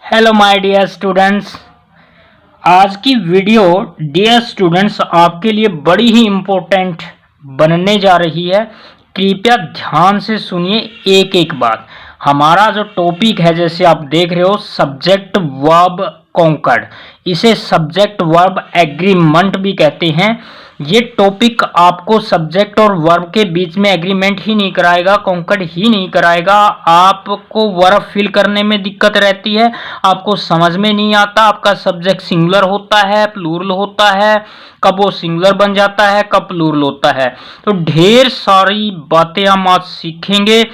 Hello my dear students. आज की video dear students आपके लिए बड़ी ही इम्पोर्टेंट बनने जा रही है। कृपया ध्यान से सुनिए एक एक बात। हमारा जो टॉपिक है, जैसे आप देख रहे हो, सब्जेक्ट वर्ब कॉन्कर्ड, इसे सब्जेक्ट वर्ब एग्रीमेंट भी कहते हैं। ये टॉपिक आपको सब्जेक्ट और वर्ब के बीच में एग्रीमेंट ही नहीं कराएगा, कॉन्कर्ड ही नहीं कराएगा। आपको वर्ब फिल करने में दिक्कत रहती है, आपको समझ में नहीं आता आपका सब्जेक्ट सिंगुलर होता है प्लूरल होता है, कब वो सिंगुलर बन जाता है, कब प्लूरल होता है। तो ढेर सारी बातें हम आज सीखेंगे।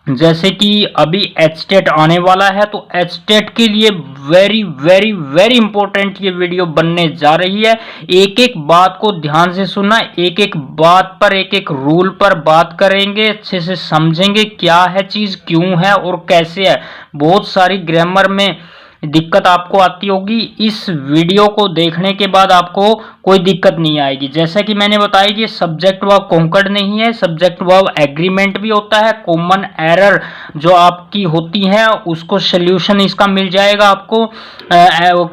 जैसे कि अभी एचटेट आने वाला है, तो एचटेट के लिए वेरी वेरी वेरी इंपॉर्टेंट ये वीडियो बनने जा रही है। एक एक बात को ध्यान से सुनना, एक एक बात पर, एक एक रूल पर बात करेंगे, अच्छे से समझेंगे क्या है चीज, क्यों है और कैसे है। बहुत सारी ग्रामर में दिक्कत आपको आती होगी, इस वीडियो को देखने के बाद आपको कोई दिक्कत नहीं आएगी। जैसा कि मैंने बताया कि सब्जेक्ट वर्ब कॉन्कर्ड नहीं है, सब्जेक्ट वर्ब एग्रीमेंट भी होता है। कॉमन एरर जो आपकी होती है उसको सोल्यूशन इसका मिल जाएगा आपको।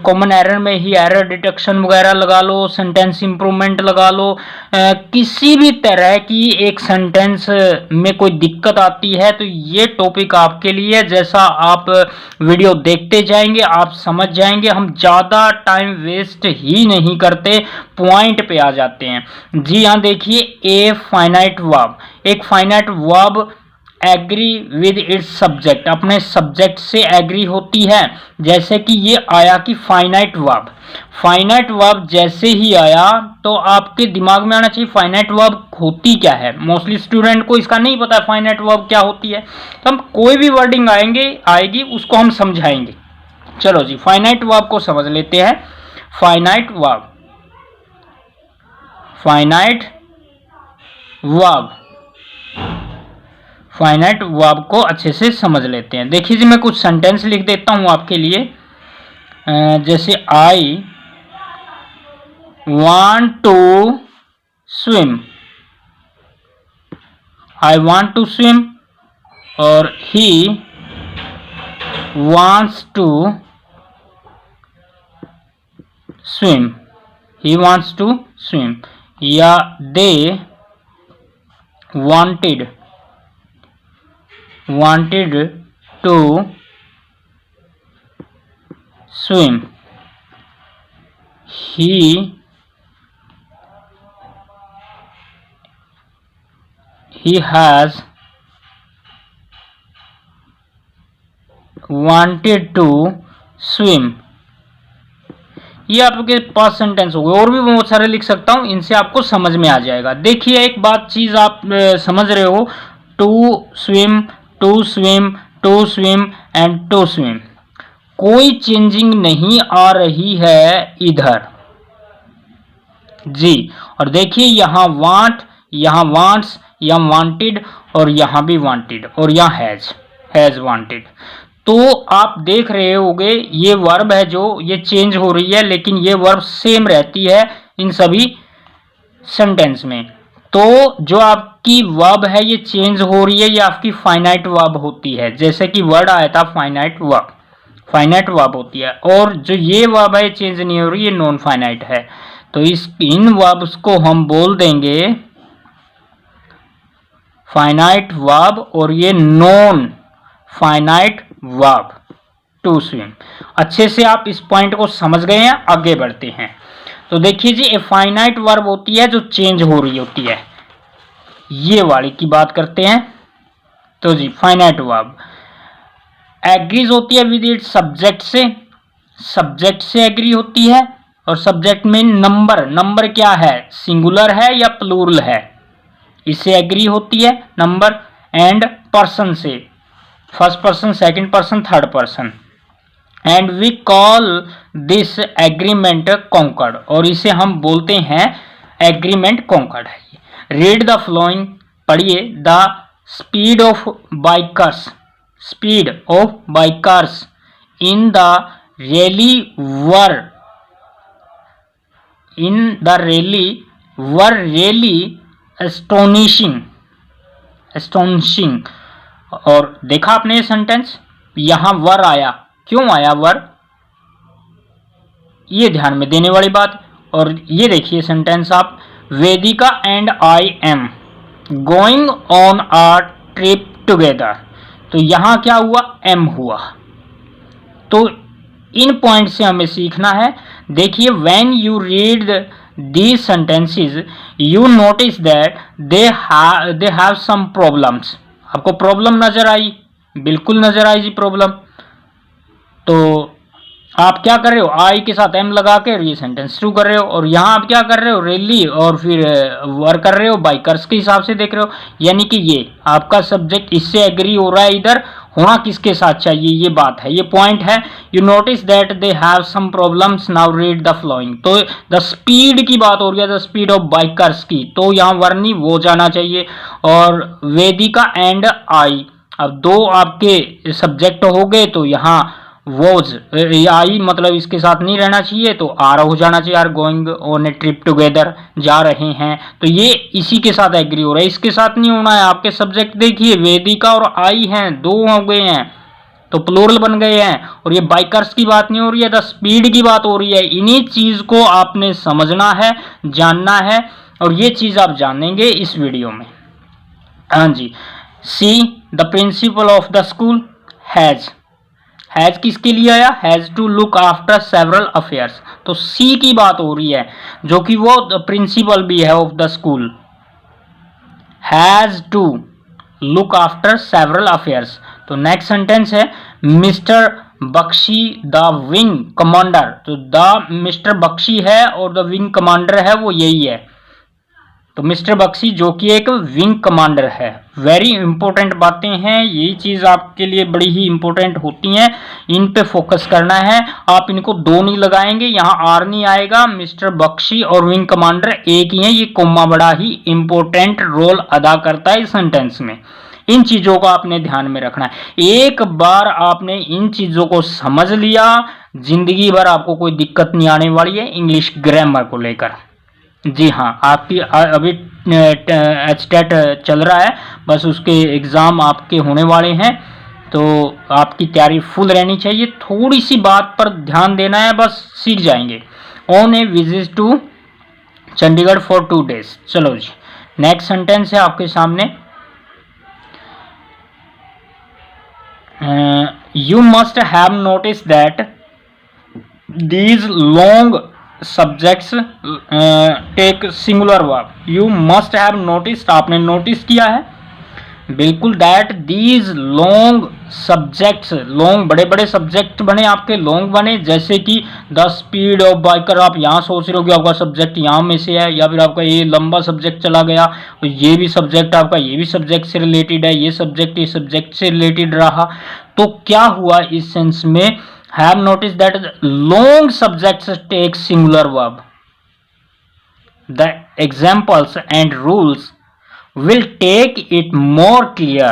कॉमन एरर में ही एरर डिटेक्शन वगैरह लगा लो, सेंटेंस इंप्रूवमेंट लगा लो। किसी भी तरह की एक सेंटेंस में कोई दिक्कत आती है तो ये टॉपिक आपके लिए। जैसा आप वीडियो देखते जाएंगे आप समझ जाएंगे। हम ज़्यादा टाइम वेस्ट ही नहीं करते, पॉइंट पे आ जाते हैं। जी हाँ, देखिए, ए फाइनाइट वर्ब, एक finite verb agree with its subject, अपने सब्जेक्ट से एग्री होती है। जैसे कि ये आया कि फाइनाइट वर्ब, फाइनाइट वर्ब जैसे ही आया तो आपके दिमाग में आना चाहिए फाइनाइट वर्ब होती क्या है। मोस्टली स्टूडेंट को इसका नहीं पता फाइनाइट वर्ब क्या होती है, तो हम कोई भी वर्डिंग आएगी उसको हम समझाएंगे। चलो जी, फाइनाइट वर्ब को समझ लेते हैं। Finite verb, finite verb, finite verb को अच्छे से समझ लेते हैं। देखिए जी, मैं कुछ सेंटेंस लिख देता हूं आपके लिए। जैसे I want to swim, I want to swim, और he wants to swim, he wants to swim, या they wanted to swim, he has wanted to swim। ये आपके पास सेंटेंस हो गए, और भी बहुत सारे लिख सकता हूं, इनसे आपको समझ में आ जाएगा। देखिए एक बात चीज आप समझ रहे हो, to swim, to swim, to swim and to swim, कोई चेंजिंग नहीं आ रही है इधर जी। और देखिए यहाँ वांट, यहाँ वांट्स, यहाँ वांटेड, और यहाँ भी वांटेड, और यहाँ हैज वांटेड। तो आप देख रहे होंगे ये वर्ब है जो ये चेंज हो रही है, लेकिन ये वर्ब सेम रहती है इन सभी सेंटेंस में। तो जो आपकी वर्ब है ये चेंज हो रही है, ये आपकी फाइनाइट वर्ब होती है। जैसे कि वर्ड आया था फाइनाइट वर्ब, फाइनाइट वर्ब होती है। और जो ये वर्ब है चेंज नहीं हो रही, ये नॉन फाइनाइट है। तो इन वर्ब्स को हम बोल देंगे फाइनाइट वर्ब, और ये non finite verb to swim. अच्छे से आप इस पॉइंट को समझ गए हैं, आगे बढ़ते हैं। तो देखिए जी, ए फाइनाइट वर्ब होती है जो चेंज हो रही होती है, ये वाली की बात करते हैं। तो जी फाइनाइट वर्ब एग्रीज होती है विद इट सब्जेक्ट से, सब्जेक्ट से एग्री होती है। और सब्जेक्ट में नंबर क्या है, सिंगुलर है या प्लूरल है, इससे एग्री होती है नंबर। एंड पर्सन से, first person, second person, third person. And we call this agreement concord, और इसे हम बोलते हैं एग्रीमेंट कॉन्कर्ड है। रीड द फ्लोइंग, पढ़िए। The speed of bikers, speed of bikers in the rally were really astonishing, और देखा आपने ये सेंटेंस, यहां वर आया, क्यों आया वर्ब, ये ध्यान में देने वाली बात। और ये देखिए सेंटेंस आप, Vedika and I am going on a trip together, तो यहां क्या हुआ, एम हुआ। तो इन पॉइंट से हमें सीखना है। देखिए when you read these sentences you notice that they have some problems। आपको प्रॉब्लम नजर आई, बिल्कुल नजर आई जी प्रॉब्लम। तो आप क्या कर रहे हो, आई के साथ एम लगा के ये सेंटेंस शुरू कर रहे हो, और यहाँ आप क्या कर रहे हो, रेली और फिर वर कर रहे हो, बाइकर्स के हिसाब से देख रहे हो, यानी कि ये आपका सब्जेक्ट इससे एग्री हो रहा है, इधर होना किसके साथ चाहिए, ये बात है, ये पॉइंट है। You notice that they have some problems, now read the following. तो द स्पीड की बात हो रही है, द स्पीड ऑफ बाइकर्स की, तो यहाँ वर्नी वो जाना चाहिए। और वेदिका एंड आई, अब दो आपके सब्जेक्ट हो गए, तो यहाँ वोज आई मतलब इसके साथ नहीं रहना चाहिए, तो आर हो जाना चाहिए, are going on a trip together, जा रहे हैं, तो ये इसी के साथ एग्री हो रहा है, इसके साथ नहीं होना है। आपके सब्जेक्ट देखिए वेदिका और आई हैं, दो हो गए हैं तो प्लूरल बन गए हैं, और ये बाइकर्स की बात नहीं हो रही है, द स्पीड की बात हो रही है। इन्हीं चीज को आपने समझना है, जानना है, और ये चीज आप जानेंगे इस वीडियो में। हाँ जी, see the principal of the school has किसके लिए आया, has to look after several affairs, तो सी की बात हो रही है, जो कि वो प्रिंसिपल भी है of the school, has to look after several affairs. तो नेक्स्ट सेंटेंस है mister Bakshi the wing commander, तो द मिस्टर बख्शी है और द विंग कमांडर है वो यही है, तो मिस्टर बख्शी जो कि एक विंग कमांडर है। वेरी इंपॉर्टेंट बातें हैं, यही चीज आपके लिए बड़ी ही इंपॉर्टेंट होती हैं, इन पे फोकस करना है। आप इनको दो नहीं लगाएंगे, यहाँ आर नहीं आएगा, मिस्टर बख्शी और विंग कमांडर एक ही है, ये कोमा बड़ा ही इंपॉर्टेंट रोल अदा करता है इस सेंटेंस में। इन चीजों को आपने ध्यान में रखना है। एक बार आपने इन चीजों को समझ लिया, जिंदगी भर आपको कोई दिक्कत नहीं आने वाली है इंग्लिश ग्रामर को लेकर। जी हाँ, आपकी अभी एचटेट चल रहा है, बस उसके एग्ज़ाम आपके होने वाले हैं, तो आपकी तैयारी फुल रहनी चाहिए, थोड़ी सी बात पर ध्यान देना है, बस सीख जाएंगे। On a visit to Chandigarh for 2 days। चलो जी, नेक्स्ट सेंटेंस है आपके सामने, you must have notice that these long subjects take singular verb. You must have noticed, आपने नोटिस किया है बिल्कुल, that these long subjects, long बड़े बड़े सब्जेक्ट बने आपके, लॉन्ग बने, जैसे कि द स्पीड ऑफ बाइकर, आप यहाँ सोच रहे हो कि आपका सब्जेक्ट यहाँ में से है, या फिर आपका ये लंबा सब्जेक्ट चला गया, तो ये भी सब्जेक्ट आपका ये भी सब्जेक्ट से रिलेटेड है, ये सब्जेक्ट से रिलेटेड रहा। तो क्या हुआ इस सेंस में, have noticed that long subjects take singular verb। The examples and rules will take it more clear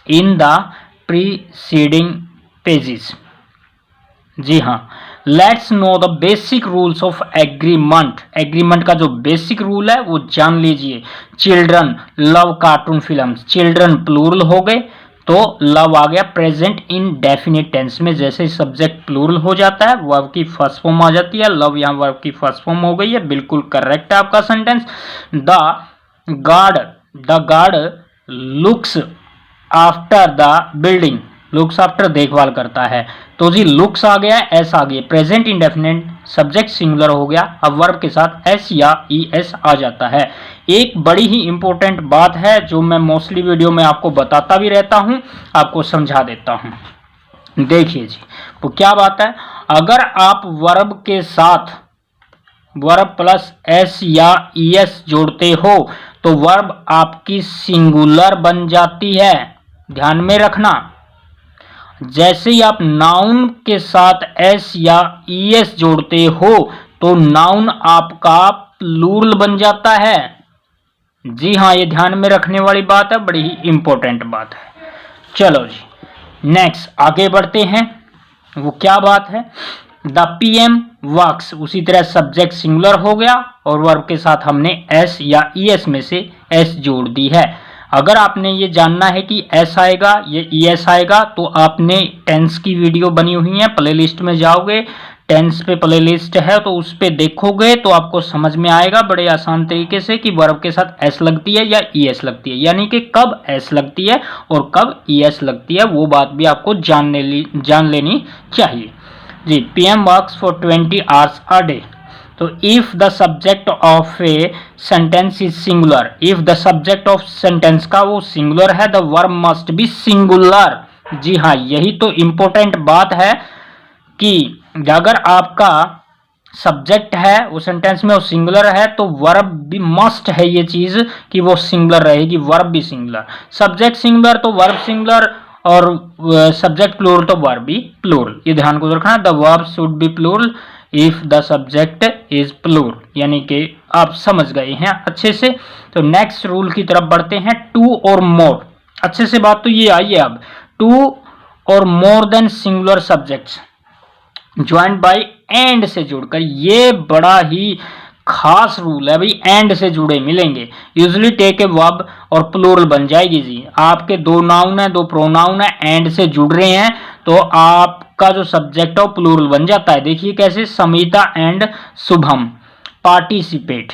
in the preceding pages। जी हाँ, let's know the basic rules of agreement. Agreement का जो बेसिक रूल है वो जान लीजिए। Children love cartoon films, children plural हो गए, तो लव आ गया प्रेजेंट इन डेफिनेट टेंस में, जैसे सब्जेक्ट प्लूरल हो जाता है वर्ब की फर्स्ट फॉर्म आ जाती है, लव यहाँ वर्ब की फर्स्ट फॉर्म हो गई है, बिल्कुल करेक्ट है आपका sentence. The guard looks after the building, looks after देखभाल करता है, तो जी लुक्स आ गया, एस आ गया, प्रेजेंट इंडेफिनिट, सब्जेक्ट सिंगुलर हो गया, अब वर्ब के साथ एस या ई एस आ जाता है। एक बड़ी ही इंपॉर्टेंट बात है जो मैं मोस्टली वीडियो में आपको बताता भी रहता हूं, आपको समझा देता हूं। देखिए जी, वो क्या बात है, अगर आप वर्ब के साथ वर्ब प्लस एस या ई एस जोड़ते हो तो वर्ब आपकी सिंगुलर बन जाती है, ध्यान में रखना। जैसे ही आप नाउन के साथ एस या ई एस जोड़ते हो तो नाउन आपका प्लूरल बन जाता है। जी हाँ, ये ध्यान में रखने वाली बात है, बड़ी ही इंपॉर्टेंट बात है। चलो जी, नेक्स्ट आगे बढ़ते हैं। वो क्या बात है, द पीएम वर्क्स, उसी तरह सब्जेक्ट सिंगुलर हो गया और वर्ब के साथ हमने एस या ई एस में से एस जोड़ दी है। अगर आपने ये जानना है कि एस आएगा ये ई एस आएगा, तो आपने टेंस की वीडियो बनी हुई है, प्लेलिस्ट में जाओगे, टेंस पे प्लेलिस्ट है तो उस पे देखोगे तो आपको समझ में आएगा बड़े आसान तरीके से कि वर्ब के साथ एस लगती है या ई एस लगती है, यानी कि कब एस लगती है और कब ई एस लगती है, वो बात भी आपको जान लेनी चाहिए जी। PM works for 20 hours a day. तो if the subject of a sentence is singular, if the subject of sentence का वो सिंगुलर है, the verb must be singular. जी हाँ, यही तो इंपॉर्टेंट बात है कि अगर आपका सब्जेक्ट है वो सेंटेंस में वो सिंगुलर है तो वर्ब भी मस्ट है, ये चीज कि वो सिंगुलर रहेगी, वर्ब भी सिंगुलर। सब्जेक्ट सिंगुलर तो वर्ब सिंगुलर, और सब्जेक्ट प्लूरल तो वर्ब भी प्लूरल। ये ध्यान को रखना, the verb should be plural if the subject is plural, यानी कि आप समझ गए हैं अच्छे से। तो नेक्स्ट रूल की तरफ बढ़ते हैं, टू और मोर। अच्छे से बात तो ये आई है अब, टू और more than singular subjects joint by and से जुड़कर, ये बड़ा ही खास रूल है भाई, एंड से जुड़े मिलेंगे। यूजली टेक ए वर्ब और प्लूरल बन जाएगी जी। आपके दो नाउन है, दो प्रोनाउन है, एंड से जुड़ रहे हैं तो आपका जो सब्जेक्ट है वो प्लूरल बन जाता है। देखिए कैसे, समिता एंड शुभम पार्टिसिपेट।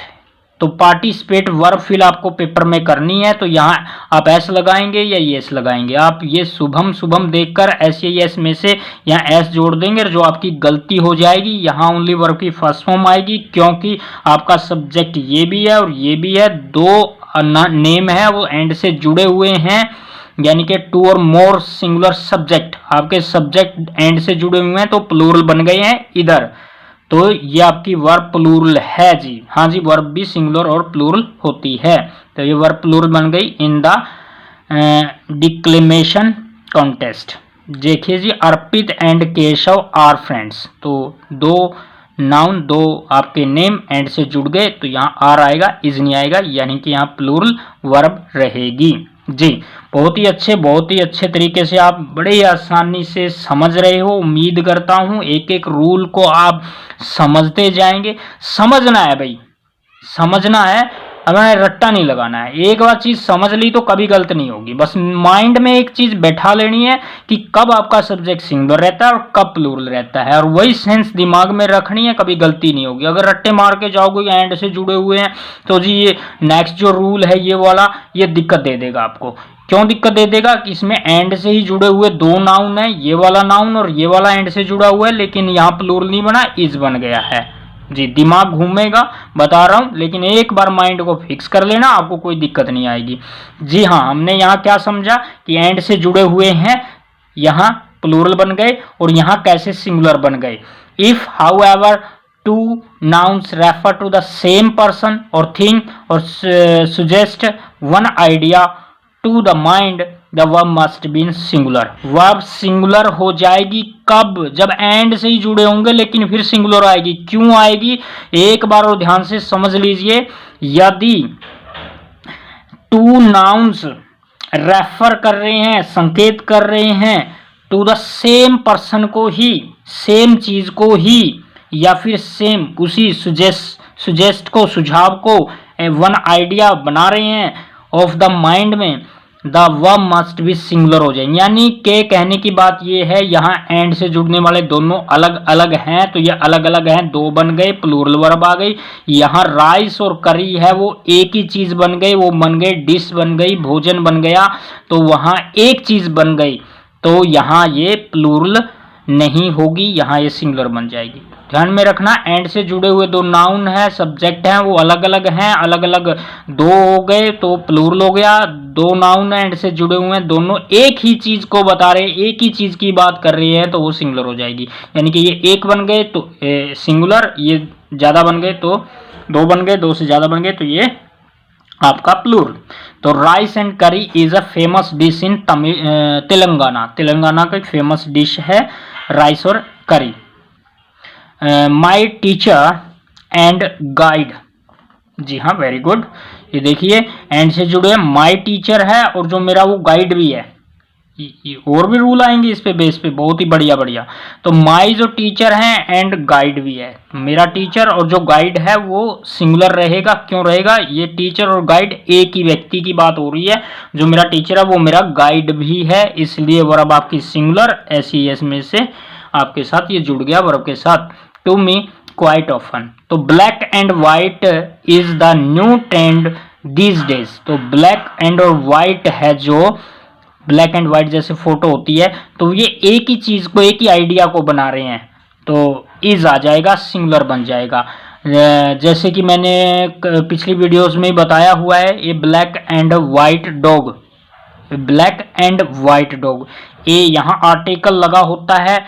तो पार्टिसिपेट वर्ब फिल आपको पेपर में करनी है, तो यहाँ आप एस लगाएंगे या एस लगाएंगे। आप ये शुभम शुभम देखकर एस या एस में से यहाँ एस जोड़ देंगे, जो आपकी गलती हो जाएगी। यहाँ ओनली वर्ब की फर्स्ट फॉर्म आएगी, क्योंकि आपका सब्जेक्ट ये भी है और ये भी है, दो नेम है वो एंड से जुड़े हुए हैं, यानी कि टू और मोर सिंगुलर सब्जेक्ट, आपके सब्जेक्ट एंड से जुड़े हुए हैं तो प्लूरल बन गए हैं इधर। तो ये आपकी वर्ब प्लूरल है जी। हाँ जी, वर्ब भी सिंगुलर और प्लूरल होती है, तो ये वर्ब प्लूरल बन गई इन द डिक्लेमेशन कॉन्टेस्ट। देखिए जी, अर्पित एंड केशव आर फ्रेंड्स, तो दो नाउन, दो आपके नेम एंड से जुड़ गए तो यहाँ आर आएगा, इज नहीं आएगा, यानी कि यहाँ प्लूरल वर्ब रहेगी जी। बहुत ही अच्छे तरीके से आप बड़े ही आसानी से समझ रहे हो। उम्मीद करता हूँ एक एक रूल को आप समझते जाएंगे। समझना है भाई, समझना है, हमें रट्टा नहीं लगाना है। एक बार चीज समझ ली तो कभी गलत नहीं होगी। बस माइंड में एक चीज बैठा लेनी है कि कब आपका सब्जेक्ट सिंगुलर रहता है और कब प्लूरल रहता है, और वही सेंस दिमाग में रखनी है, कभी गलती नहीं होगी। अगर रट्टे मार के जाओगे या एंड से जुड़े हुए हैं तो जी ये नेक्स्ट जो रूल है ये वाला, ये दिक्कत दे देगा आपको। क्यों दिक्कत दे देगा कि इसमें एंड से ही जुड़े हुए दो नाउन है, ये वाला नाउन और ये वाला एंड से जुड़ा हुआ है, लेकिन यहाँ प्लूरल नहीं बना, इज बन गया है जी। दिमाग घूमेगा, बता रहा हूं, लेकिन एक बार माइंड को फिक्स कर लेना, आपको कोई दिक्कत नहीं आएगी जी। हाँ, हमने यहाँ क्या समझा कि एंड से जुड़े हुए हैं, यहाँ प्लूरल बन गए और यहाँ कैसे सिंगुलर बन गए। If however two nouns refer to the same person और थिंग और suggest one idea to the mind, the verb must be singular. Verb singular हो जाएगी कब? जब एंड से ही जुड़े होंगे, लेकिन फिर सिंगुलर आएगी। क्यों आएगी? एक बार और ध्यान से समझ लीजिए। यदि टू नाउन्स रेफर कर रहे हैं, संकेत कर रहे हैं टू द सेम पर्सन को ही, सेम चीज को ही, या फिर सेम उसी सुजेस्ट को, सुझाव को, वन आइडिया बना रहे हैं ऑफ द माइंड में, the verb must be singular हो जाए। यानी के कहने की बात ये है, यहाँ एंड से जुड़ने वाले दोनों अलग अलग हैं, तो ये अलग अलग हैं, दो बन गए, प्लूरल वर्ब आ गई। यहाँ राइस और करी है, वो एक ही चीज बन गई, वो बन गए डिश बन गई, भोजन बन गया, तो वहाँ एक चीज बन गई, तो यहाँ ये प्लूरल नहीं होगी, यहाँ ये सिंगुलर बन जाएगी। ध्यान में रखना, एंड से जुड़े हुए दो नाउन है, सब्जेक्ट हैं, वो अलग अलग हैं, अलग अलग दो हो गए तो प्लूरल हो गया। दो नाउन एंड से जुड़े हुए हैं, दोनों एक ही चीज को बता रहे हैं, एक ही चीज की बात कर रही है, तो वो सिंगुलर हो जाएगी। यानी कि ये एक बन गए तो सिंगुलर, ये ज्यादा बन गए तो दो बन गए, दो से ज्यादा बन गए तो ये आपका प्लूरल। तो राइस एंड करी is a famous dish in Telangana. Telangana का एक फेमस डिश है राइस और करी। माई टीचर एंड गाइड, जी हाँ, वेरी गुड। ये देखिए एंड से जुड़े माई टीचर है और जो मेरा वो गाइड भी है, और भी रूल आएंगे इस पे बेस पे, बहुत ही बढ़िया बढ़िया। तो माई जो टीचर है एंड गाइड भी है, मेरा टीचर और जो गाइड है वो सिंगुलर रहेगा। क्यों रहेगा? ये टीचर और गाइड एक ही व्यक्ति की बात हो रही है, जो मेरा टीचर है वो मेरा गाइड भी है, इसलिए वर्ब आपकी सिंगुलर SES में से आपके साथ ये जुड़ गया वर्ब के साथ। To me quite often. तो black and white is the new trend these days. तो ब्लैक एंड और व्हाइट है, जो ब्लैक एंड व्हाइट जैसे फोटो होती है, तो ये एक ही चीज को, एक ही आइडिया को बना रहे हैं, तो इज आ जाएगा, सिंगुलर बन जाएगा। जैसे कि मैंने पिछली वीडियोस में बताया हुआ है, ये black and white dog, black and white dog, ये यहाँ आर्टिकल लगा होता है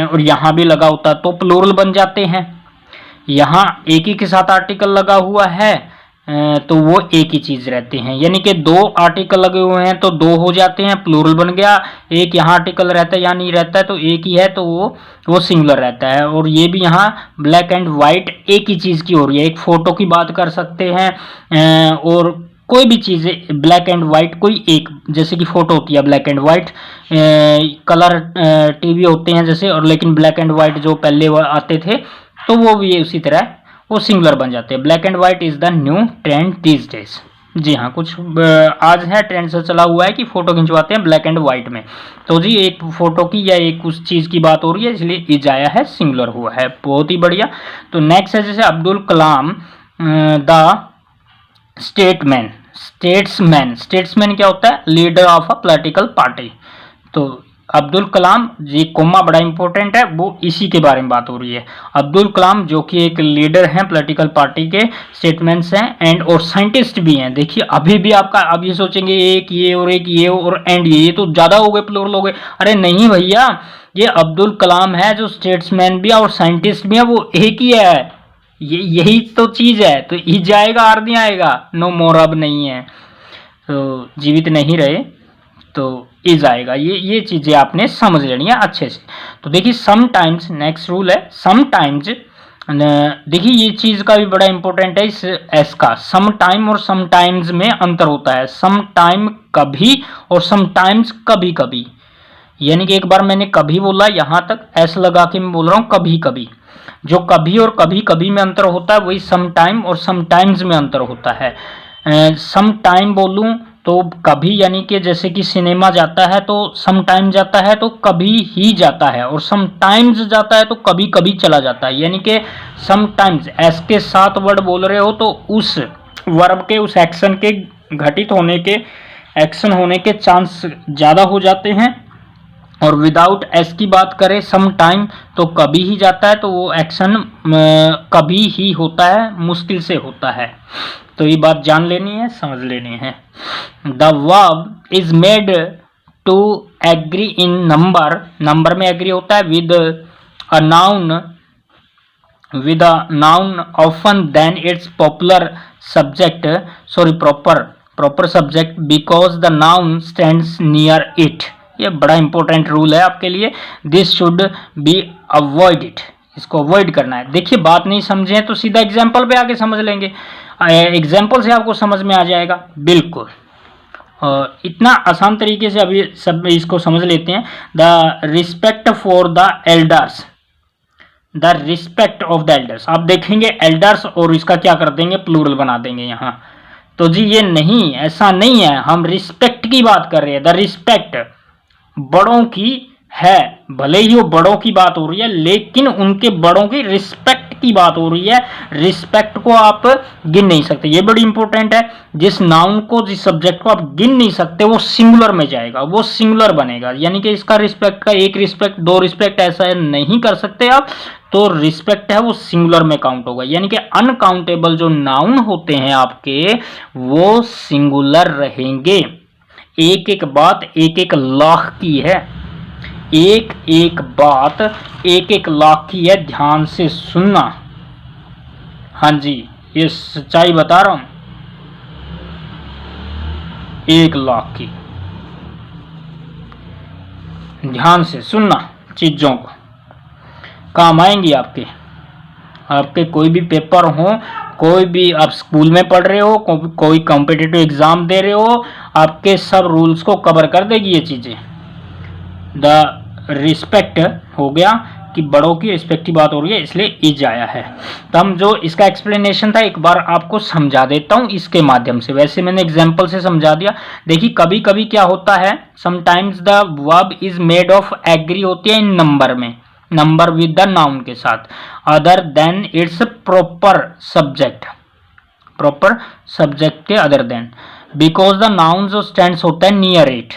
और यहाँ भी लगा होता है, तो प्लूरल बन जाते हैं। यहाँ एक ही के साथ आर्टिकल लगा हुआ है तो वो एक ही चीज रहते हैं, यानी कि दो आर्टिकल लगे हुए हैं तो दो हो जाते हैं, प्लूरल बन गया। एक यहाँ आर्टिकल रहता है या नहीं रहता है तो एक ही है, तो वो सिंगुलर रहता है। और ये भी यहाँ ब्लैक एंड व्हाइट एक ही चीज की हो रही है, एक फोटो की बात कर सकते हैं और कोई भी चीज़ ब्लैक एंड व्हाइट, कोई एक, जैसे कि फोटो होती है black and white, colour TV होते हैं जैसे, और लेकिन ब्लैक एंड व्हाइट जो पहले आते थे तो वो भी उसी तरह वो सिंगुलर बन जाते हैं। Black and white is the new trend these days. जी हाँ, कुछ आज है ट्रेंड से चला हुआ है कि फोटो खिंचवाते हैं ब्लैक एंड व्हाइट में, तो जी एक फोटो की या एक उस चीज़ की बात हो रही है, इसलिए इज आया है, सिंगुलर हुआ है, बहुत ही बढ़िया। तो नेक्स्ट है जैसे Abdul Kalam the statesman. Statesman क्या होता है? Leader of a political party. तो अब्दुल कलाम, ये कोमा बड़ा इंपॉर्टेंट है, वो इसी के बारे में बात हो रही है। अब्दुल कलाम जो कि एक लीडर हैं पॉलिटिकल पार्टी के, स्टेटमेंट्स हैं एंड और साइंटिस्ट भी हैं। देखिए अभी भी आपका, अब ये सोचेंगे एक ये और एक ये और एंड ये तो ज़्यादा हो गए, प्लूरल हो गए। अरे नहीं भैया, ये अब्दुल कलाम है जो स्टेट्समैन भी है और साइंटिस्ट भी है, वो एक ही है, यही तो चीज़ है। तो ई जाएगा आर नहीं आएगा, नो मोर, अब नहीं है तो जीवित नहीं रहे तो इज आएगा। ये चीज़ें आपने समझ लेनी है अच्छे से। तो देखिए समटाइम्स, नेक्स्ट रूल है समटाइम्स। देखिए ये चीज़ का भी बड़ा इंपॉर्टेंट है इस एस का, समटाइम और समटाइम्स में अंतर होता है। समटाइम कभी और समटाइम्स कभी कभी, यानी कि एक बार मैंने कभी बोला, यहाँ तक एस लगा के मैं बोल रहा हूँ कभी कभी। जो कभी और कभी कभी में अंतर होता है वही समटाइम और समटाइम्स में अंतर होता है। समटाइम बोलूँ तो कभी, यानी कि जैसे कि सिनेमा जाता है तो समटाइम जाता है तो कभी ही जाता है, और समटाइम्स जाता है तो कभी कभी चला जाता है। यानी कि समटाइम्स एस के साथ वर्ड बोल रहे हो तो उस वर्ब के, उस एक्शन के घटित होने के, एक्शन होने के चांस ज़्यादा हो जाते हैं। और विदाउट एस की बात करें सम टाइम तो कभी ही जाता है, तो वो एक्शन कभी ही होता है, मुश्किल से होता है। तो ये बात जान लेनी है, समझ लेनी है। The verb is made to agree in number, number में एग्री होता है with a noun often than its popular subject, sorry proper subject, because the noun stands near it. ये बड़ा इंपॉर्टेंट रूल है आपके लिए, दिस शुड बी अवॉइडेड, इसको avoid करना है। देखिए बात नहीं समझे तो सीधा एग्जाम्पल पे आके समझ लेंगे, एग्जाम्पल से आपको समझ में आ जाएगा बिल्कुल। इतना आसान तरीके से अभी सब इसको समझ लेते हैं। The respect for the elders, the respect of the elders, आप देखेंगे एल्डर्स और इसका क्या कर देंगे, प्लूरल बना देंगे यहाँ। तो जी ये नहीं, ऐसा नहीं है, हम रिस्पेक्ट की बात कर रहे हैं। द रिस्पेक्ट बड़ों की है, भले ही वो बड़ों की बात हो रही है लेकिन उनके बड़ों की रिस्पेक्ट की बात हो रही है। रिस्पेक्ट को आप गिन नहीं सकते, ये बड़ी इंपॉर्टेंट है। जिस नाउन को, जिस सब्जेक्ट को आप गिन नहीं सकते वो सिंगुलर में जाएगा, वो सिंगुलर बनेगा। यानी कि इसका रिस्पेक्ट का एक रिस्पेक्ट, दो रिस्पेक्ट ऐसा नहीं कर सकते आप, तो रिस्पेक्ट है वो सिंगुलर में काउंट होगा। यानी कि अनकाउंटेबल जो नाउन होते हैं आपके वो सिंगुलर रहेंगे। एक एक बात एक एक लाख की है, एक एक बात एक एक लाख की है, ध्यान से सुनना। हाँ जी, ये सच्चाई बता रहा हूं, 1 लाख की, ध्यान से सुनना, चीजों को काम आएंगी आपके। आपके कोई भी पेपर हो, कोई भी आप स्कूल में पढ़ रहे हो, कोई कॉम्पिटिटिव एग्जाम दे रहे हो, आपके सब रूल्स को कवर कर देगी ये चीज़ें। द रिस्पेक्ट हो गया कि बड़ों की रिस्पेक्ट की बात हो रही है, इसलिए इज आया है। तो हम जो इसका एक्सप्लेनेशन था एक बार आपको समझा देता हूं इसके माध्यम से। वैसे मैंने एग्जांपल से समझा दिया। देखिए कभी कभी क्या होता है, sometimes the verb is made of agree होती है इन नंबर में, नंबर विद द नाउन के साथ, other than its proper subject, proper subject के other than, because the noun जो स्टैंड्स होता है near it,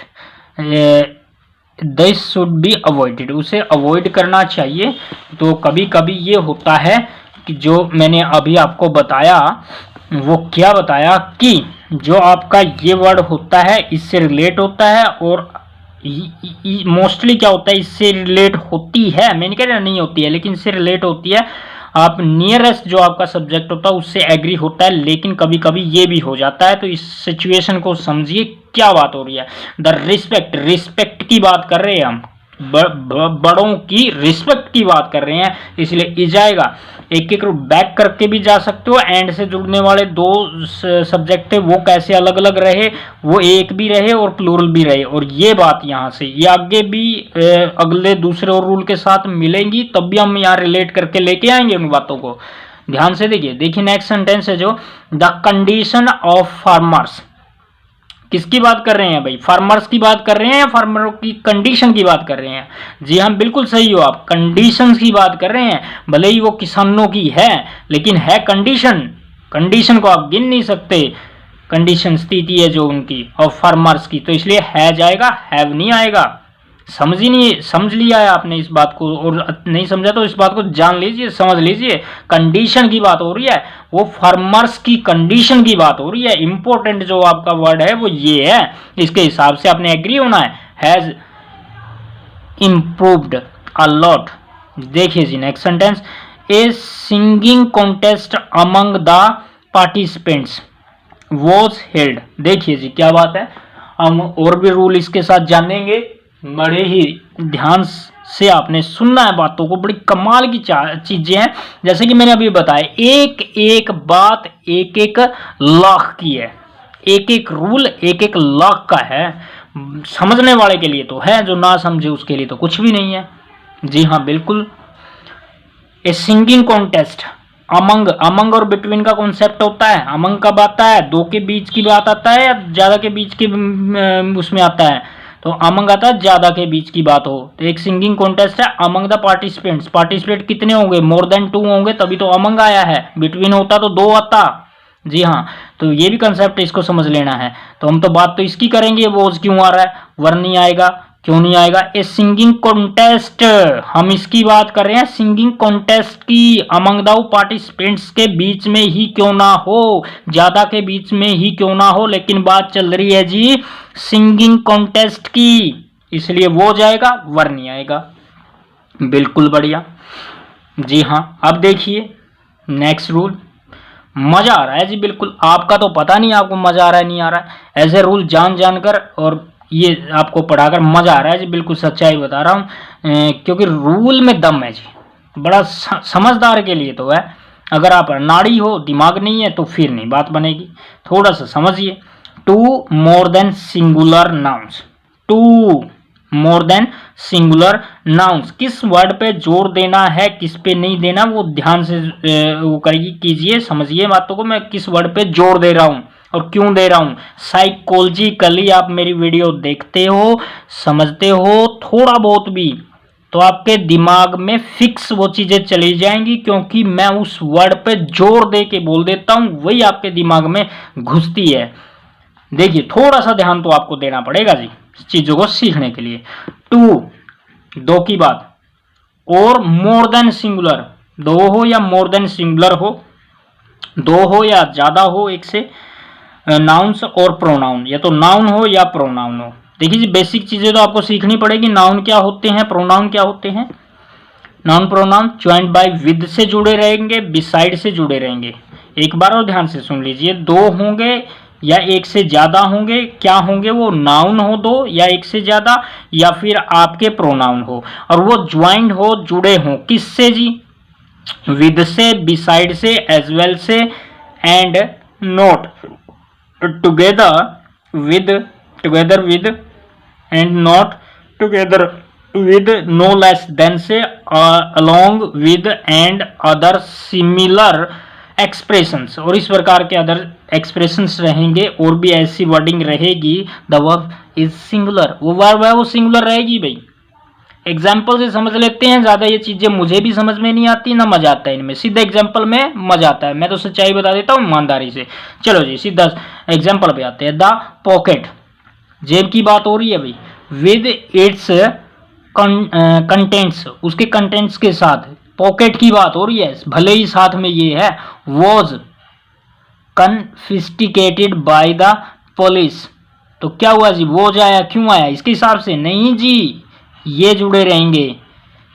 this should be avoided, उसे अवॉइड करना चाहिए। तो कभी कभी ये होता है कि जो मैंने अभी आपको बताया, वो क्या बताया कि जो आपका ये वर्ड होता है इससे रिलेट होता है, और मोस्टली क्या होता है इससे रिलेट होती है, मैंने कह रहा नहीं होती है लेकिन इससे रिलेट होती है। आप नियरेस्ट जो आपका सब्जेक्ट होता है उससे एग्री होता है, लेकिन कभी कभी ये भी हो जाता है। तो इस सिचुएशन को समझिए क्या बात हो रही है। द रिस्पेक्ट, रिस्पेक्ट की बात कर रहे हैं हम, बड़ों की रिस्पेक्ट की बात कर रहे हैं, इसलिए इज आएगा। एक एक बैक करके भी जा सकते हो, एंड से जुड़ने वाले दो सब्जेक्ट थे वो कैसे अलग अलग रहे, वो एक भी रहे और प्लूरल भी रहे, और ये बात यहाँ से ये आगे भी अगले दूसरे और रूल के साथ मिलेंगी, तब भी हम यहाँ रिलेट करके लेके आएंगे उन बातों को। ध्यान से देखिए। देखिए नेक्स्ट सेंटेंस है जो द कंडीशन ऑफ फार्मर्स, किसकी बात कर रहे हैं भाई, फार्मर्स की बात कर रहे हैं या फार्मरों की कंडीशन की बात कर रहे हैं? जी हाँ बिल्कुल सही हो आप, कंडीशंस की बात कर रहे हैं। भले ही वो किसानों की है लेकिन है कंडीशन, कंडीशन को आप गिन नहीं सकते, कंडीशन स्थिति है जो उनकी और फार्मर्स की, तो इसलिए है जाएगा, हैव नहीं आएगा। समझ ही नहीं, समझ लिया है आपने इस बात को, और नहीं समझा तो इस बात को जान लीजिए, समझ लीजिए। कंडीशन की बात हो रही है, वो फार्मर्स की कंडीशन की बात हो रही है। इंपॉर्टेंट जो आपका वर्ड है वो ये है, इसके हिसाब से आपने एग्री होना है। Has improved a lot. देखिए जी next sentence, a singing contest among the participants was held. देखिए जी क्या बात है, हम और भी रूल इसके साथ जानेंगे। बड़े ही ध्यान से आपने सुनना है बातों को, बड़ी कमाल की चीजें हैं। जैसे कि मैंने अभी बताया, एक एक बात एक एक लाख की है, एक एक रूल एक एक लाख का है। समझने वाले के लिए तो है, जो ना समझे उसके लिए तो कुछ भी नहीं है। जी हाँ बिल्कुल। ए सिंगिंग कॉन्टेस्ट, अमंग, अमंग और बिटवीन का कॉन्सेप्ट होता है। अमंग कब आता है, दो के बीच की बात आता है या ज्यादा के बीच की उसमें आता है? तो अमंग आता है ज्यादा के बीच की बात हो। तो एक सिंगिंग कॉन्टेस्ट है अमंग द पार्टिसिपेंट्स, पार्टिसिपेंट कितने होंगे, मोर देन 2 होंगे, तभी तो अमंग आया है। बिटवीन होता तो 2 आता। जी हाँ, तो ये भी कंसेप्ट इसको समझ लेना है। तो हम तो बात तो इसकी करेंगे, वॉज क्यों आ रहा है, वर नहीं आएगा, क्यों नहीं आएगा। ए सिंगिंग कॉन्टेस्ट, हम इसकी बात कर रहे हैं सिंगिंग कॉन्टेस्ट की, अमंग द पार्टिसिपेंट्स के बीच में ही क्यों ना हो, ज्यादा के बीच में ही क्यों ना हो, लेकिन बात चल रही है जी सिंगिंग कॉन्टेस्ट की, इसलिए वो जाएगा, वर नहीं आएगा। बिल्कुल बढ़िया। जी हाँ, अब देखिए नेक्स्ट रूल। मजा आ रहा है जी बिल्कुल, आपका तो पता नहीं आपको मजा आ रहा है नहीं आ रहा है, ऐसे रूल जान जानकर और ये आपको पढ़ाकर मजा आ रहा है जी, बिल्कुल सच्चाई बता रहा हूँ। क्योंकि रूल में दम है जी, बड़ा समझदार के लिए तो है। अगर आप नाड़ी हो, दिमाग नहीं है, तो फिर नहीं बात बनेगी। थोड़ा सा समझिए। Two more than singular nouns, two more than singular nouns, किस वर्ड पे जोर देना है किस पे नहीं देना, वो ध्यान से वो करेगी, कीजिए, समझिए बातों को, मैं किस वर्ड पे जोर दे रहा हूँ और क्यों दे रहा हूँ। साइकोलॉजिकली आप मेरी वीडियो देखते हो, समझते हो थोड़ा बहुत भी, तो आपके दिमाग में फिक्स वो चीजें चली जाएंगी, क्योंकि मैं उस वर्ड पे जोर दे के बोल देता हूँ, वही आपके दिमाग में घुसती है। देखिए थोड़ा सा ध्यान तो आपको देना पड़ेगा जी चीजों को सीखने के लिए। टू, दो की बात, और मोर देन सिंगुलर, दो हो या मोर देन सिंगुलर हो, दो हो या ज्यादा हो एक से, नाउन्स और प्रोनाउन, या तो नाउन हो या प्रोनाउन हो। देखिए जी बेसिक चीजें तो आपको सीखनी पड़ेगी। नाउन क्या होते हैं, प्रोनाउन क्या होते हैं। Noun pronoun joint by with से जुड़े रहेंगे, बिसाइड से जुड़े रहेंगे। एक बार और ध्यान से सुन लीजिए, दो होंगे या एक से ज्यादा होंगे, क्या होंगे वो, नाउन हो दो या एक से ज्यादा, या फिर आपके प्रोनाउन हो, और वो ज्वाइंट हो, जुड़े हो किससे जी, विद से, बिसाइड से, एज वेल से, and not, together with, and not together with no less than से along with and other similar expressions, और इस प्रकार के अदर एक्सप्रेशंस रहेंगे और भी ऐसी वर्डिंग रहेगी। द वर्ब इज सिंगुलर, वो वर्ब है वो सिंगुलर रहेगी भाई। एग्जाम्पल से समझ लेते हैं, ज़्यादा ये चीज़ें मुझे भी समझ में नहीं आती ना मजा आता है इनमें, सीधा एग्जाम्पल में मजा आता है। मैं तो सच्चाई बता देता हूँ ईमानदारी से। चलो जी सीधा एग्जाम्पल पे आते हैं। द पॉकेट, जेब की बात हो रही है भाई, विद इट्स कंटेंट्स, उसके कंटेंट्स के साथ पॉकेट की बात हो रही है, भले ही साथ में ये है वॉज कन्फिस्टिकेटेड बाय द पुलिस। तो क्या हुआ जी, वॉज आया, क्यों आया इसके हिसाब से? नहीं जी, ये जुड़े रहेंगे,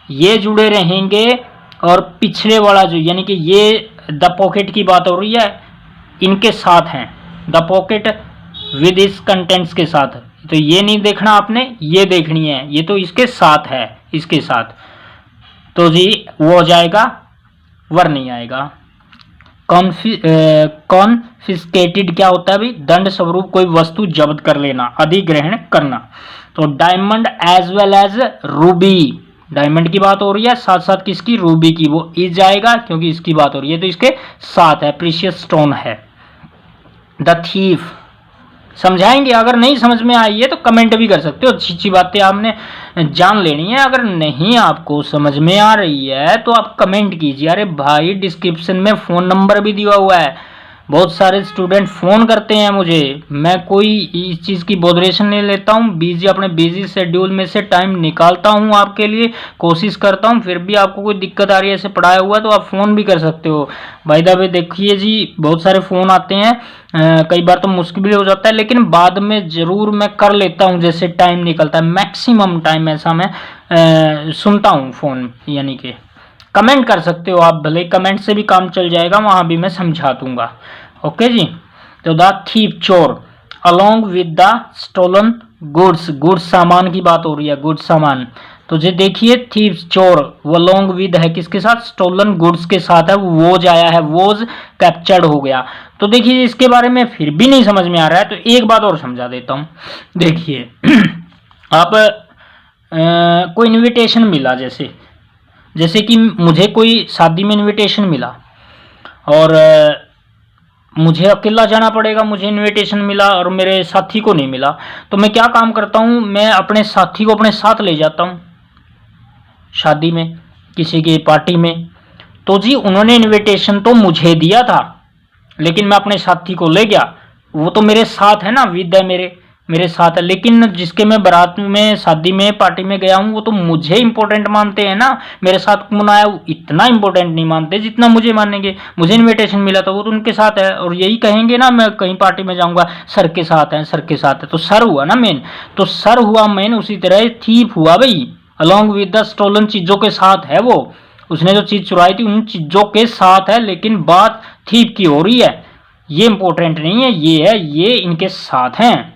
ये जुड़े रहेंगे, और पिछले वाला जो यानी कि ये द पॉकेट की बात हो रही है इनके साथ हैं, द पॉकेट विद इस कंटेंट्स के साथ। तो ये नहीं देखना आपने, ये देखनी है, ये तो इसके साथ है, इसके साथ। तो जी वो हो जाएगा, वर नहीं आएगा। कॉन्फिस्केटेड क्या होता है भाई? दंड स्वरूप कोई वस्तु जब्त कर लेना, अधिग्रहण करना। तो diamond as well as ruby, diamond की बात हो रही है, साथ साथ किसकी? रूबी की, वो इज जाएगा क्योंकि इसकी बात हो रही है तो इसके साथ है, प्रीशियस स्टोन है। द थीफ समझाएंगे, अगर नहीं समझ में आई है तो कमेंट भी कर सकते हो, अच्छी अच्छी बातें आपने जान लेनी है। अगर नहीं आपको समझ में आ रही है तो आप कमेंट कीजिए। अरे भाई डिस्क्रिप्शन में फ़ोन नंबर भी दिया हुआ है, बहुत सारे स्टूडेंट फ़ोन करते हैं मुझे, मैं कोई इस चीज़ की बॉदरेशन नहीं लेता हूँ, बिजी अपने बिजी शेड्यूल में से टाइम निकालता हूँ आपके लिए, कोशिश करता हूँ। फिर भी आपको कोई दिक्कत आ रही है ऐसे पढ़ाया हुआ तो आप फ़ोन भी कर सकते हो। भाई द वे देखिए जी बहुत सारे फ़ोन आते हैं, कई बार तो मुश्किल भी हो जाता है, लेकिन बाद में ज़रूर मैं कर लेता हूँ जैसे टाइम निकलता है। मैक्सिमम टाइम ऐसा मैं सुनता हूँ फ़ोन, यानी कि कमेंट कर सकते हो आप, भले कमेंट से भी काम चल जाएगा, वहाँ भी मैं समझा दूंगा। ओके जी। तो द थीप चोर along with the stolen goods, goods सामान की बात हो रही है, गुड्स सामान। तो जो देखिए थीप चोर वो अलोंग विद है किसके साथ? स्टोलन गुड्स के साथ है, वोज आया है, वोज कैप्चर्ड हो गया। तो देखिए इसके बारे में फिर भी नहीं समझ में आ रहा है तो एक बात और समझा देता हूँ। देखिए आप कोई इनविटेशन मिला, जैसे कि मुझे कोई शादी में इनविटेशन मिला और मुझे अकेला जाना पड़ेगा, मुझे इनविटेशन मिला और मेरे साथी को नहीं मिला, तो मैं क्या काम करता हूँ, मैं अपने साथी को अपने साथ ले जाता हूँ शादी में, किसी की पार्टी में। तो जी उन्होंने इनविटेशन तो मुझे दिया था लेकिन मैं अपने साथी को ले गया, वो तो मेरे साथ है ना, विद है, मेरे साथ है। लेकिन जिसके मैं बारात में, शादी में, पार्टी में गया हूँ वो तो मुझे इंपॉर्टेंट मानते हैं ना, मेरे साथ कौन आया इतना इंपॉर्टेंट नहीं मानते जितना मुझे मानेंगे। मुझे इनविटेशन मिला तो वो तो उनके साथ है, और यही कहेंगे ना मैं कहीं पार्टी में जाऊँगा सर के साथ है, सर के साथ है, तो सर हुआ ना मेन, तो सर हुआ मेन। उसी तरह थीप हुआ भाई, अलॉन्ग विद द स्टोलन चीज़ों के साथ है, वो उसने जो चीज़ चुराई थी उन चीज़ों के साथ है, लेकिन बात थीप की हो रही है, ये इंपॉर्टेंट नहीं है, ये है, ये इनके साथ हैं,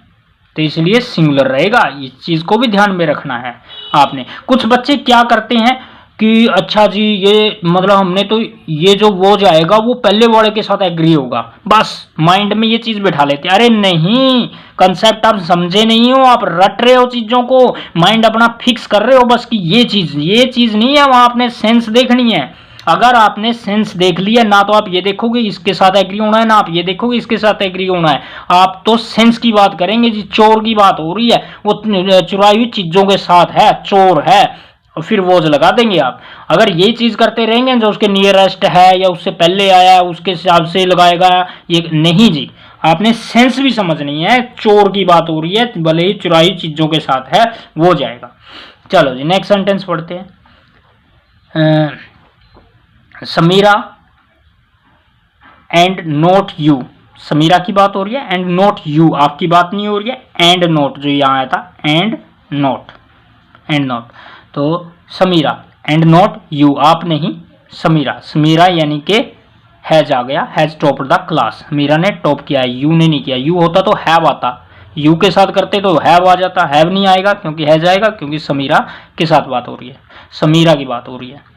तो इसलिए सिंगुलर रहेगा। इस चीज़ को भी ध्यान में रखना है आपने। कुछ बच्चे क्या करते हैं कि अच्छा जी ये मतलब हमने तो ये जो वो जाएगा वो पहले वाले के साथ एग्री होगा, बस माइंड में ये चीज़ बिठा लेते हैं। अरे नहीं, कंसेप्ट आप समझे नहीं हो, आप रट रहे हो चीज़ों को, माइंड अपना फिक्स कर रहे हो बस कि ये चीज़ नहीं है, वहाँ आपने सेंस देखनी है। अगर आपने सेंस देख लिया ना तो आप ये देखोगे इसके साथ एग्री होना है, ना आप ये देखोगे इसके साथ एग्री होना है, आप तो सेंस की बात करेंगे जी। चोर की बात हो रही है, वो चुराई हुई चीज़ों के साथ है, चोर है, और फिर वोज लगा देंगे आप। अगर यही चीज़ करते रहेंगे जो उसके नियरेस्ट है या उससे पहले आया उसके हिसाब से लगाएगा, ये नहीं जी, आपने सेंस भी समझनी है। चोर की बात हो रही है, भले ही चुराई चीज़ों के साथ है, वो जाएगा। चलो जी नेक्स्ट सेंटेंस पढ़ते हैं। Samira and not you, Samira की बात हो रही है, एंड नोट यू आपकी बात नहीं हो रही है, एंड नोट जो यहाँ आया था, एंड नोट, तो समीरा एंड नोट यू, आप नहीं, समीरा, समीरा यानी कि हैज आ गया, has topped the class, Samira ने टॉप किया है, यू ने नहीं किया। यू होता तो हैव आता, यू के साथ करते तो हैव आ जाता, हैव नहीं आएगा क्योंकि हैज आएगा, क्योंकि समीरा के साथ बात हो रही है, समीरा की बात हो रही है।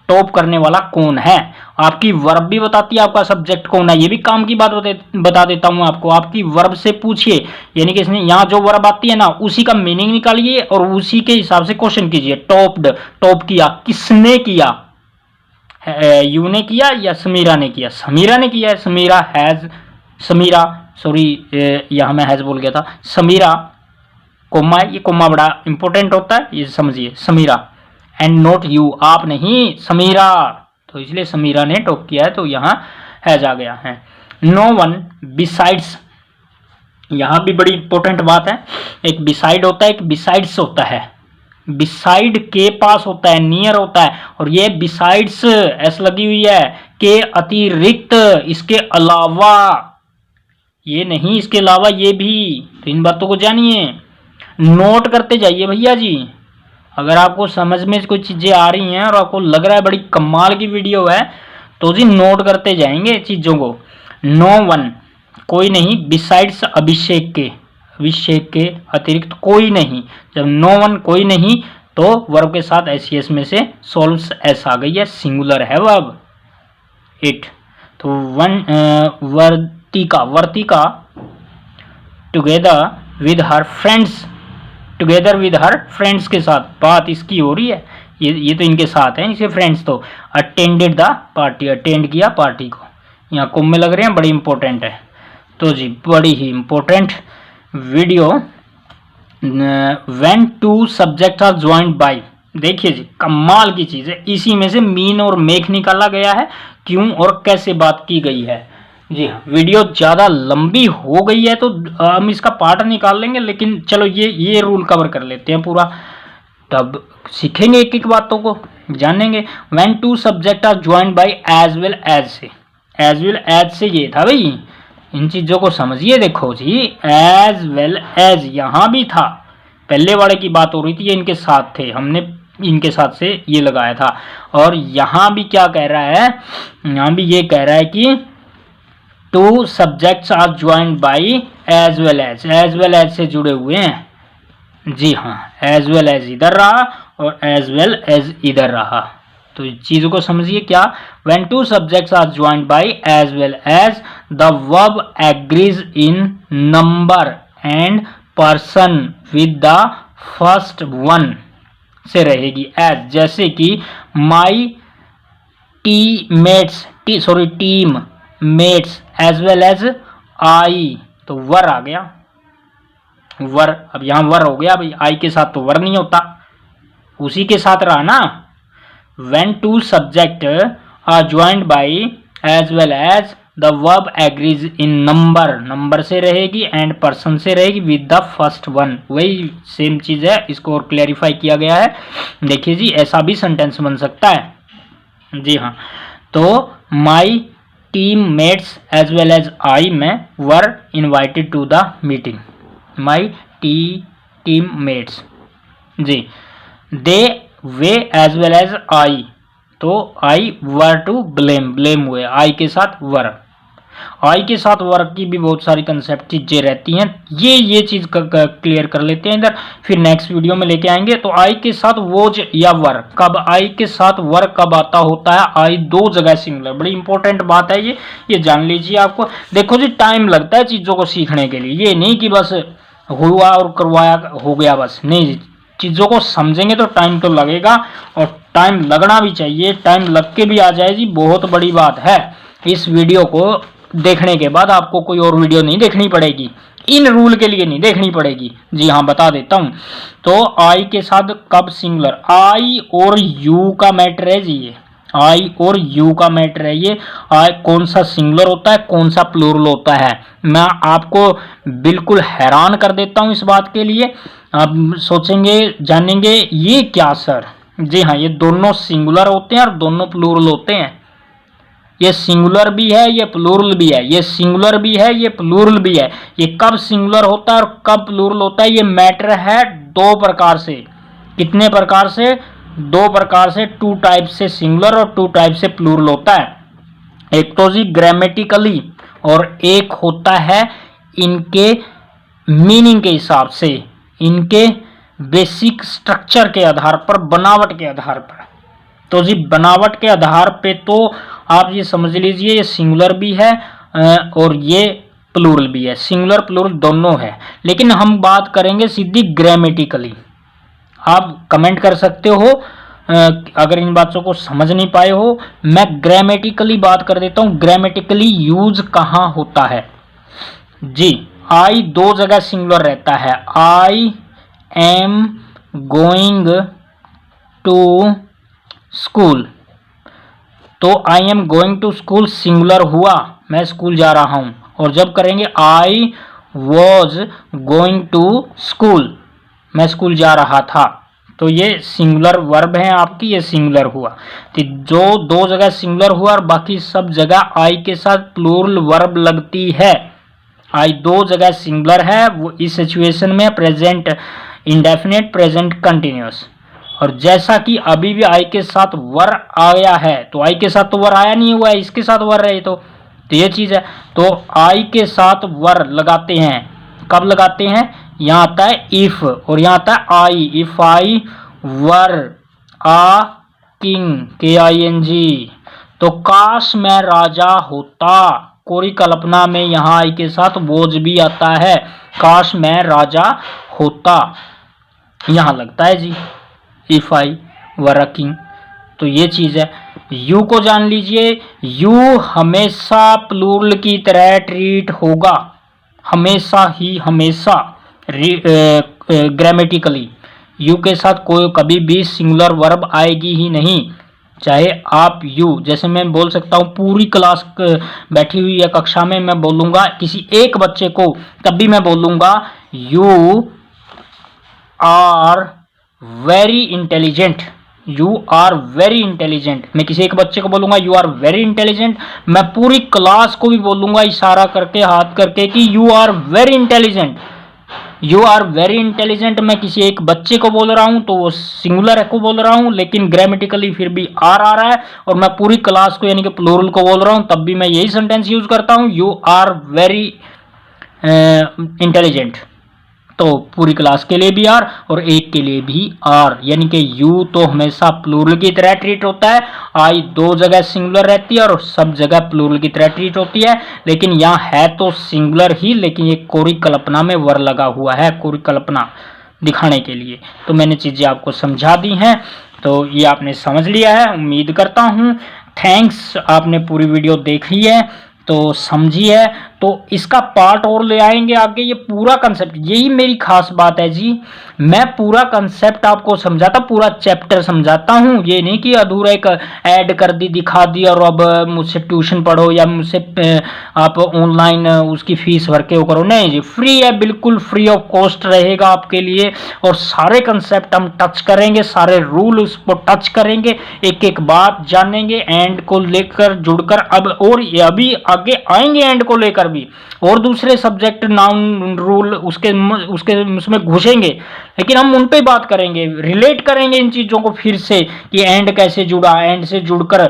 टॉप करने वाला कौन है। आपकी वर्ब भी बताती है आपका सब्जेक्ट कौन है, ये भी काम की बात बता देता हूं आपको। आपकी वर्ब से पूछिए, यानी कि इसने यहाँ जो वर्ब आती है ना उसी का मीनिंग निकालिए और उसी के हिसाब से क्वेश्चन कीजिए। टॉप्ड, टॉप किया, किसने किया, यू ने किया या समीरा ने किया। समीरा ने किया है, समीरा हैज, समीरा सॉरी यहाँ मैं हैज बोल गया था, समीरा कोमा, ये कोमा बड़ा इंपॉर्टेंट होता है, ये समझिए, समीरा एंड नॉट यू, आप नहीं समीरा, तो इसलिए समीरा ने टॉप किया है, तो यहाँ हैज आ गया है। नो वन बिसाइड्स, यहाँ भी बड़ी इंपॉर्टेंट बात है, एक बिसाइड होता है, एक बिसाइड्स होता है। बिसाइड के पास होता है, नियर होता है, और ये बिसाइड्स एस लगी हुई है, के अतिरिक्त, इसके अलावा, ये नहीं इसके अलावा, ये भी, तो इन बातों को जानिए, नोट करते जाइए भैया जी। अगर आपको समझ में कोई चीजें आ रही हैं और आपको लग रहा है बड़ी कमाल की वीडियो है, तो जी नोट करते जाएंगे चीजों को। नो वन, कोई नहीं, बिसाइड्स अभिषेक के, अभिषेक के अतिरिक्त कोई नहीं। जब नो वन कोई नहीं तो वर्ब के साथ एस में से सोल्व्स एस आ गई है, सिंगुलर है वर्ब इट। तो one Vartika, Vartika together with her friends, together with her friends के साथ बात इसकी हो रही है, ये तो इनके साथ हैं, इसे फ्रेंड्स। तो अटेंडेड द पार्टी, अटेंड किया पार्टी को, यहाँ कुम में लग रहे हैं, बड़ी इंपॉर्टेंट है। तो जी बड़ी ही important video. When two subject are joined by, देखिए जी कमाल की चीज है, इसी में से मीन और मेक निकाला गया है, क्यों और कैसे बात की गई है। जी हाँ, वीडियो ज़्यादा लंबी हो गई है तो हम इसका पार्ट निकाल लेंगे, लेकिन चलो ये रूल कवर कर लेते हैं पूरा, तब सीखेंगे एक एक बातों को जानेंगे। When two subject are joined by as well as से, एज वेल एज से ये था भाई, इन चीज़ों को समझिए। देखो जी एज वेल एज यहाँ भी था, पहले वाले की बात हो रही थी, ये इनके साथ थे, हमने इनके साथ से ये लगाया था। और यहाँ भी क्या कह रहा है, यहाँ भी ये कह रहा है कि two subjects are joined by as well as से जुड़े हुए हैं। जी हाँ, एज वेल एज इधर रहा और एज वेल एज इधर रहा, तो चीज़ों को समझिए क्या। When two subjects are joined by as well as the verb agrees in number and person with the first one से रहेगी एज, जैसे कि my team mates as well as I, तो वर आ गया, वर, अब यहां वर हो गया भाई, आई के साथ तो वर नहीं होता, उसी के साथ रहा ना। When two subject are joined by as well as the verb agrees in number, number से रहेगी, एंड पर्सन से रहेगी, विद द फर्स्ट वन, वही सेम चीज है, इसको और क्लैरिफाई किया गया है। देखिए जी ऐसा भी सेंटेंस बन सकता है। जी हाँ, तो my team mates as well as I में were invited to the meeting, my team mates. जी दे वे एज वेल एज आई, तो आई वर टू ब्लेम हुए, आई के साथ वर, आई के साथ वर्क की भी बहुत सारी कंसेप्ट चीजें रहती हैं, ये चीज क्लियर कर लेते हैं इधर, फिर नेक्स्ट वीडियो में लेके आएंगे। तो आई के साथ वोज या वर, कब आई के साथ वर कब आता होता है, आई दो जगह सिंगुलर, बड़ी इंपॉर्टेंट बात है ये जान लीजिए। आपको देखो जी टाइम लगता है चीजों को सीखने के लिए, ये नहीं कि बस हुआ और करवाया हो गया बस, नहीं, चीजों को समझेंगे तो टाइम तो लगेगा, और टाइम लगना भी चाहिए, टाइम लग के भी आ जाए जी बहुत बड़ी बात है। इस वीडियो को देखने के बाद आपको कोई और वीडियो नहीं देखनी पड़ेगी, इन रूल के लिए नहीं देखनी पड़ेगी। जी हाँ बता देता हूं, तो आई के साथ कब सिंगुलर, आई और यू का मैटर है जी, ये आई और यू का मैटर है, ये आई कौन सा सिंगुलर होता है कौन सा प्लूरल होता है, मैं आपको बिल्कुल हैरान कर देता हूं इस बात के लिए। आप सोचेंगे जानेंगे ये क्या सर, जी हाँ ये दोनों सिंगुलर होते हैं और दोनों प्लूरल होते हैं, ये सिंगुलर भी है ये प्लूरल भी है, ये सिंगुलर भी है ये प्लूरल भी है। ये कब सिंगुलर होता है और कब प्लूरल होता है, ये मैटर है दो प्रकार से। कितने प्रकार से, दो प्रकार से, टू टाइप से सिंगुलर और टू टाइप से प्लूरल होता है। एक तो जी ग्रामेटिकली और एक होता है इनके मीनिंग के हिसाब से, इनके बेसिक स्ट्रक्चर के आधार पर, बनावट के आधार पर। तो जी बनावट के आधार पे तो आप ये समझ लीजिए ये सिंगुलर भी है और ये प्लूरल भी है, सिंगुलर प्लूरल दोनों है। लेकिन हम बात करेंगे सीधी ग्रामेटिकली। आप कमेंट कर सकते हो अगर इन बातों को समझ नहीं पाए हो। मैं ग्रामेटिकली बात कर देता हूं, ग्रामेटिकली यूज कहां होता है जी। आई दो जगह सिंगुलर रहता है, I am going to school, तो I am going to school singular हुआ, मैं स्कूल जा रहा हूं। और जब करेंगे I was going to school, मैं स्कूल जा रहा था, तो ये सिंगुलर वर्ब है आपकी, ये सिंगुलर हुआ। तो जो दो जगह सिंगुलर हुआ और बाकी सब जगह आई के साथ प्लूरल वर्ब लगती है। आई दो जगह सिंगुलर है, वो इस सिचुएशन में प्रेजेंट इंडेफिनिट, प्रेजेंट कंटिन्यूअस। और जैसा कि अभी भी आई के साथ वर आया है, तो आई के साथ तो वर आया नहीं हुआ है, इसके साथ वर रहे तो ये चीज है। तो आई के साथ वर लगाते हैं, कब लगाते हैं, यहां आता है इफ और यहां आता है I. If I were a king, KING, तो काश मैं राजा होता, कोरी कल्पना में यहां आई के साथ वोज भी आता है, काश मैं राजा होता यहां लगता है जी, if I were a king. तो ये चीज है। यू को जान लीजिए, यू हमेशा प्लूरल की तरह ट्रीट होगा, हमेशा ही हमेशा ग्रामेटिकली यू के साथ कोई कभी भी सिंगुलर वर्ब आएगी ही नहीं। चाहे आप यू, जैसे मैं बोल सकता हूँ पूरी क्लास बैठी हुई है कक्षा में, मैं बोलूंगा किसी एक बच्चे को, तब भी मैं बोलूंगा you are very intelligent, you are very intelligent. मैं किसी एक बच्चे को बोलूंगा यू आर वेरी इंटेलिजेंट, मैं पूरी क्लास को भी बोलूंगा इशारा करके, हाथ करके कि you are very intelligent, you are very intelligent. मैं किसी एक बच्चे को बोल रहा हूं तो वो सिंगुलर को बोल रहा हूं, लेकिन ग्रामेटिकली फिर भी आर आ रहा है, और मैं पूरी क्लास को यानी कि प्लूरल को बोल रहा हूं, तब भी मैं यही सेंटेंस यूज करता हूं, यू आर वेरी इंटेलिजेंट। तो पूरी क्लास के लिए भी आर और एक के लिए भी आर, यानी कि यू तो हमेशा प्लूरल की तरह ट्रीट होता है, आई दो जगह सिंगुलर रहती है और सब जगह प्लूरल की तरह ट्रीट होती है। लेकिन यहाँ है तो सिंगुलर ही, लेकिन ये कोरी कल्पना में वर लगा हुआ है, कोरी कल्पना दिखाने के लिए। तो मैंने चीजें आपको समझा दी हैं, तो ये आपने समझ लिया है, उम्मीद करता हूँ। थैंक्स, आपने पूरी वीडियो देख ली है तो समझी है। तो इसका पार्ट और ले आएंगे आगे, ये पूरा कंसेप्ट, यही मेरी खास बात है जी, मैं पूरा कंसेप्ट आपको समझाता, पूरा चैप्टर समझाता हूँ। ये नहीं कि अधूरा एक ऐड कर दी, दिखा दी और अब मुझसे ट्यूशन पढ़ो या मुझसे आप ऑनलाइन उसकी फीस भर के वो करो, नहीं जी, फ्री है, बिल्कुल फ्री ऑफ कॉस्ट रहेगा आपके लिए। और सारे कंसेप्ट हम टच करेंगे, सारे रूल उसको टच करेंगे, एक एक बात जानेंगे, एंड को लेकर जुड़कर अब और अभी आगे आएंगे एंड को लेकर भी, और दूसरे सब्जेक्ट नाउन रूल उसके उसमें घुसेंगे, लेकिन हम उन पे बात करेंगे, रिलेट करेंगे इन चीजों को फिर से कि एंड कैसे जुड़ा, एंड से जुड़कर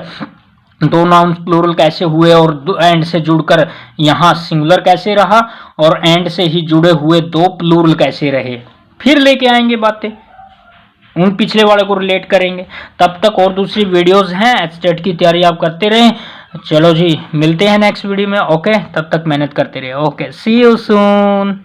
दो नाउन प्लूरल कैसे हुए, और एंड से जुड़कर यहाँ सिंगुलर कैसे रहा, और एंड से ही जुड़े हुए दो प्लूरल कैसे रहे, फिर लेके आएंगे बातें, उन पिछले वाले को रिलेट करेंगे। तब तक और दूसरी वीडियोस हैं, एचटेट की तैयारी आप करते रहें। चलो जी, मिलते हैं नेक्स्ट वीडियो में। ओके, तब तक मेहनत करते रहे। Okay, see you soon.